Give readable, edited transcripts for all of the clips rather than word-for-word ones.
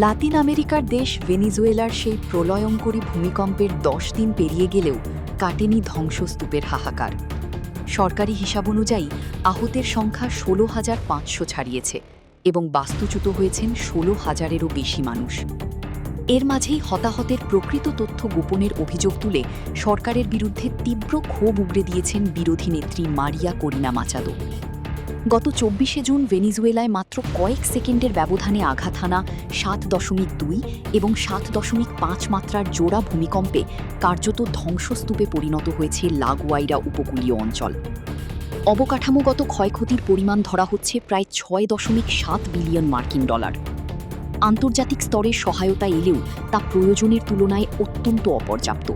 লাতিন আমেরিকার দেশ ভেনিজুয়েলার সেই প্রলয়ঙ্করী ভূমিকম্পের ১০ দিন পেরিয়ে গেলেও কাটেনি ধ্বংসস্তূপের হাহাকার। সরকারি হিসাব অনুযায়ী আহতের সংখ্যা ১৬,৫০০ ছাড়িয়েছে এবং বাস্তুচ্যুত হয়েছেন ১৬,০০০-এরও বেশি মানুষ। এর মাঝেই হতাহতের প্রকৃত তথ্য গোপনের অভিযোগ তুলে সরকারের বিরুদ্ধে তীব্র ক্ষোভ উগরে দিয়েছেন বিরোধী নেত্রী মারিয়া করিনা মাচাদো। গত ২৪শে জুন ভেনিজুয়েলায় মাত্র কয়েক সেকেন্ডের ব্যবধানে আঘাত হানা ৭.২ এবং ৭.৫ মাত্রার জোড়া ভূমিকম্পে কার্যত ধ্বংসস্তূপে পরিণত হয়েছে লা গুয়াইরা উপকূলীয় অঞ্চল। অবকাঠামোগত ক্ষয়ক্ষতির পরিমাণ ধরা হচ্ছে প্রায় ৬.৭ বিলিয়ন মার্কিন ডলার। আন্তর্জাতিক স্তরে সহায়তা এলেও তা প্রয়োজনের তুলনায় অত্যন্ত অপর্যাপ্ত।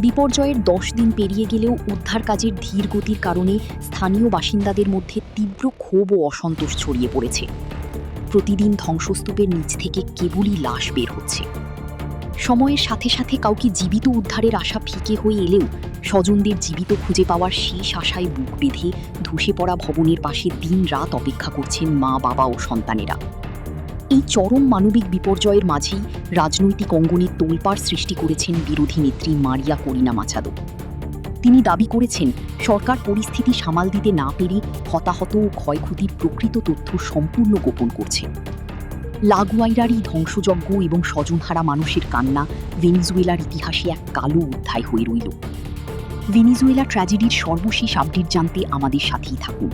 বিপর্যয়ের ১০ দিন পেরিয়ে গেলেও উদ্ধার কাজের ধীর গতির কারণে স্থানীয় বাসিন্দাদের মধ্যে তীব্র ক্ষোভ ও অসন্তোষ ছড়িয়ে পড়েছে। প্রতিদিন ধ্বংসস্তূপের নিচ থেকে কেবলই লাশ বের হচ্ছে। সময়ের সাথে সাথে কাউকে জীবিত উদ্ধারের আশা ফিকে হয়ে এলেও স্বজনদের জীবিত খুঁজে পাওয়ার শেষ আশায় বুক বেঁধে ধসে পড়া ভবনের পাশে দিন-রাত অপেক্ষা করছেন মা, বাবা ও সন্তানেরা। এই চরম মানবিক বিপর্যয়ের মাঝেই রাজনৈতিক অঙ্গনে তোলপাড় সৃষ্টি করেছেন বিরোধী নেত্রী মারিয়া করিনা মাচাদো। তিনি দাবি করেছেন, সরকার পরিস্থিতি সামাল দিতে না পেরে হতাহত ও ক্ষয়ক্ষতির প্রকৃত তথ্য সম্পূর্ণ গোপন করছে। লা গুয়াইরার এই ধ্বংসযজ্ঞ এবং স্বজনহারা মানুষের কান্না ভেনিজুয়েলার ইতিহাসে এক কালো অধ্যায় হয়ে রইল। ভেনিজুয়েলা ট্র্যাজেডির সর্বশেষ আপডেট জানতে আমাদের সাথেই থাকুন।